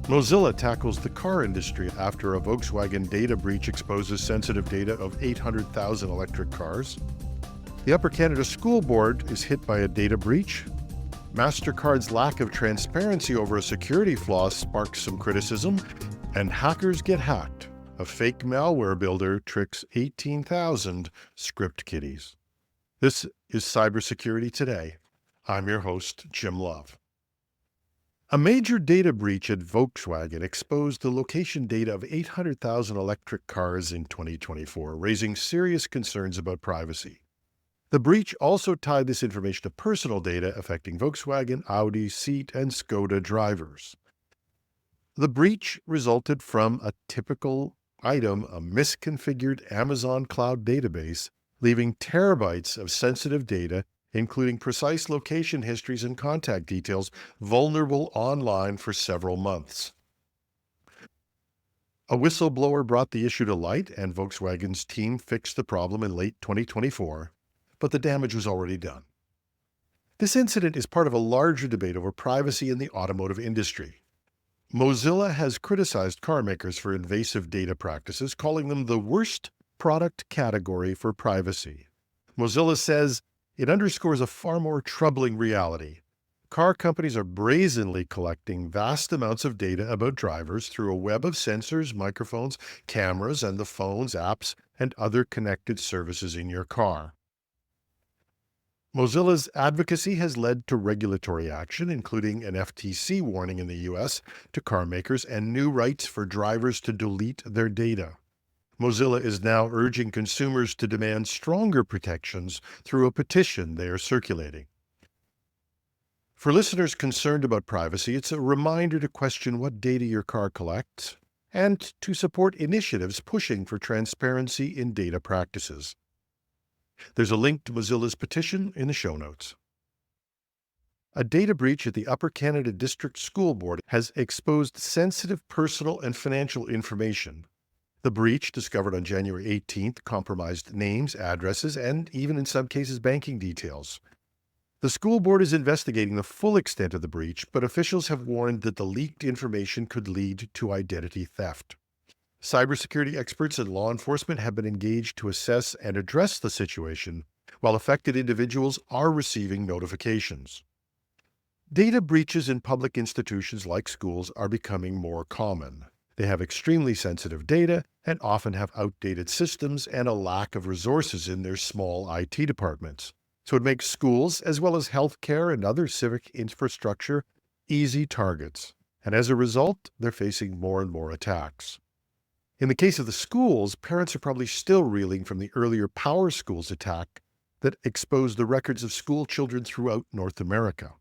Mozilla tackles the car industry after a Volkswagen data breach exposes sensitive data of 800,000 electric cars. The Upper Canada School Board is hit by a data breach. MasterCard's lack of transparency over a security flaw sparks some criticism. And hackers get hacked. A fake malware builder tricks 18,000 script kiddies. This is Cybersecurity Today. I'm your host, Jim Love. A major data breach at Volkswagen exposed the location data of 800,000 electric cars in 2024, raising serious concerns about privacy. The breach also tied this information to personal data affecting Volkswagen, Audi, Seat, and Skoda drivers. The breach resulted from a typical item, a misconfigured Amazon cloud database, leaving terabytes of sensitive data, including precise location histories and contact details, vulnerable online for several months. A whistleblower brought the issue to light, and Volkswagen's team fixed the problem in late 2024, but the damage was already done. This incident is part of a larger debate over privacy in the automotive industry. Mozilla has criticized car makers for invasive data practices, calling them the worst product category for privacy. Mozilla says it underscores a far more troubling reality. Car companies are brazenly collecting vast amounts of data about drivers through a web of sensors, microphones, cameras, and the phones, apps, and other connected services in your car. Mozilla's advocacy has led to regulatory action, including an FTC warning in the U.S. to car makers and new rights for drivers to delete their data. Mozilla is now urging consumers to demand stronger protections through a petition they are circulating. For listeners concerned about privacy, it's a reminder to question what data your car collects and to support initiatives pushing for transparency in data practices. There's a link to Mozilla's petition in the show notes. A data breach at the Upper Canada District School Board has exposed sensitive personal and financial information. The breach, discovered on January 18th, compromised names, addresses, and even in some cases banking details. The school board is investigating the full extent of the breach, but officials have warned that the leaked information could lead to identity theft. Cybersecurity experts and law enforcement have been engaged to assess and address the situation, while affected individuals are receiving notifications. Data breaches in public institutions like schools are becoming more common. They have extremely sensitive data and often have outdated systems and a lack of resources in their small IT departments. So it makes schools, as well as healthcare and other civic infrastructure, easy targets. And as a result, they're facing more and more attacks. In the case of the schools, parents are probably still reeling from the earlier Power Schools attack that exposed the records of school children throughout North America.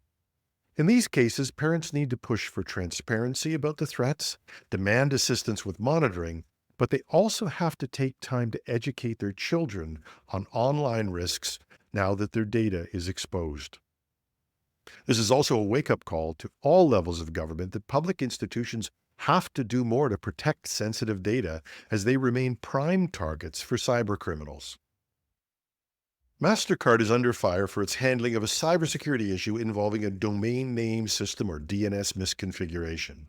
In these cases, parents need to push for transparency about the threats, demand assistance with monitoring, but they also have to take time to educate their children on online risks now that their data is exposed. This is also a wake-up call to all levels of government that public institutions have to do more to protect sensitive data as they remain prime targets for cybercriminals. MasterCard is under fire for its handling of a cybersecurity issue involving a domain name system or DNS misconfiguration.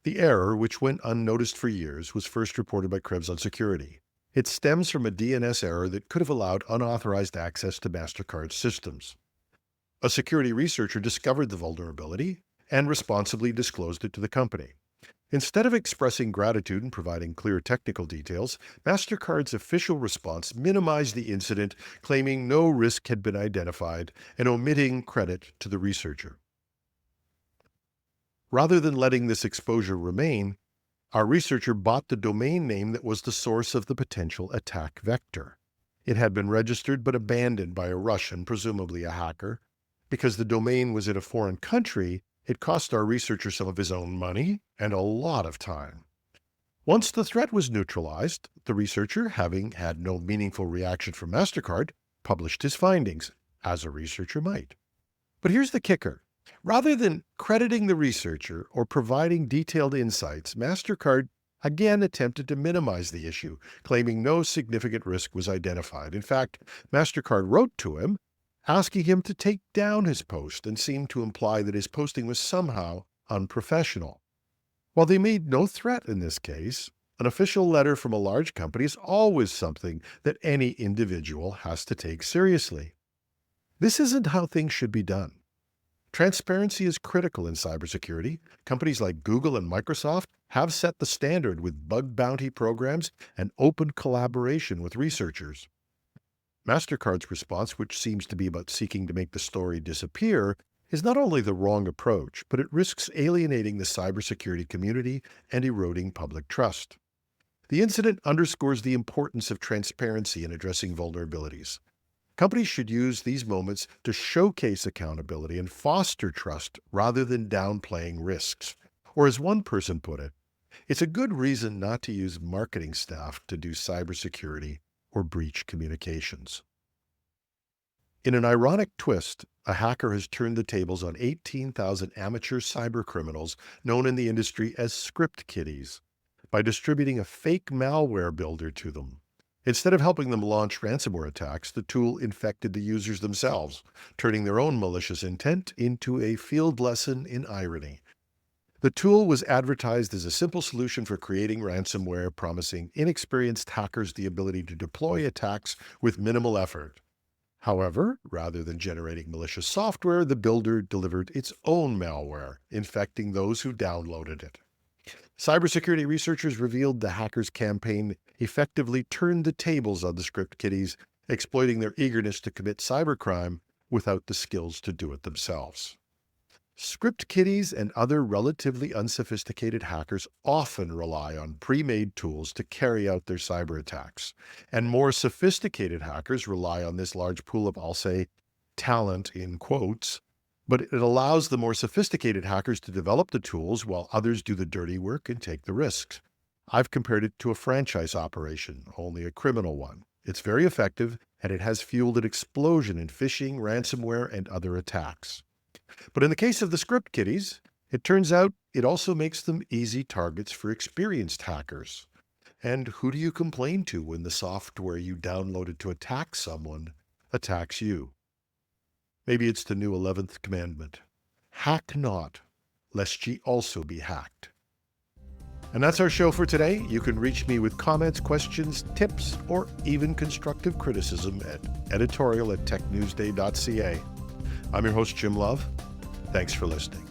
The error, which went unnoticed for years, was first reported by Krebs on Security. It stems from a DNS error that could have allowed unauthorized access to MasterCard's systems. A security researcher discovered the vulnerability and responsibly disclosed it to the company. Instead of expressing gratitude and providing clear technical details, MasterCard's official response minimized the incident, claiming no risk had been identified and omitting credit to the researcher. Rather than letting this exposure remain, our researcher bought the domain name that was the source of the potential attack vector. It had been registered but abandoned by a Russian, presumably a hacker. Because the domain was in a foreign country, it cost our researcher some of his own money and a lot of time. Once the threat was neutralized, the researcher, having had no meaningful reaction from MasterCard, published his findings, as a researcher might. But here's the kicker. Rather than crediting the researcher or providing detailed insights, MasterCard again attempted to minimize the issue, claiming no significant risk was identified. In fact, MasterCard wrote to him, asking him to take down his post and seemed to imply that his posting was somehow unprofessional. While they made no threat in this case, an official letter from a large company is always something that any individual has to take seriously. This isn't how things should be done. Transparency is critical in cybersecurity. Companies like Google and Microsoft have set the standard with bug bounty programs and open collaboration with researchers. MasterCard's response, which seems to be about seeking to make the story disappear, is not only the wrong approach, but it risks alienating the cybersecurity community and eroding public trust. The incident underscores the importance of transparency in addressing vulnerabilities. Companies should use these moments to showcase accountability and foster trust rather than downplaying risks. Or as one person put it, it's a good reason not to use marketing staff to do cybersecurity or breach communications. In an ironic twist, a hacker has turned the tables on 18,000 amateur cybercriminals known in the industry as script kiddies by distributing a fake malware builder to them. Instead of helping them launch ransomware attacks, the tool infected the users themselves, turning their own malicious intent into a field lesson in irony. The tool was advertised as a simple solution for creating ransomware, promising inexperienced hackers the ability to deploy attacks with minimal effort. However, rather than generating malicious software, the builder delivered its own malware, infecting those who downloaded it. Cybersecurity researchers revealed the hackers' campaign effectively turned the tables on the script kiddies, exploiting their eagerness to commit cybercrime without the skills to do it themselves. Script kiddies and other relatively unsophisticated hackers often rely on pre-made tools to carry out their cyber attacks, and more sophisticated hackers rely on this large pool of, I'll say, talent in quotes, but it allows the more sophisticated hackers to develop the tools while others do the dirty work and take the risks. I've compared it to a franchise operation, only a criminal one. It's very effective, and it has fueled an explosion in phishing, ransomware, and other attacks. But in the case of the script kiddies, it turns out it also makes them easy targets for experienced hackers. And who do you complain to when the software you downloaded to attack someone attacks you? Maybe it's the new 11th commandment. Hack not, lest ye also be hacked. And that's our show for today. You can reach me with comments, questions, tips, or even constructive criticism at editorial@technewsday.ca. I'm your host, Jim Love. Thanks for listening.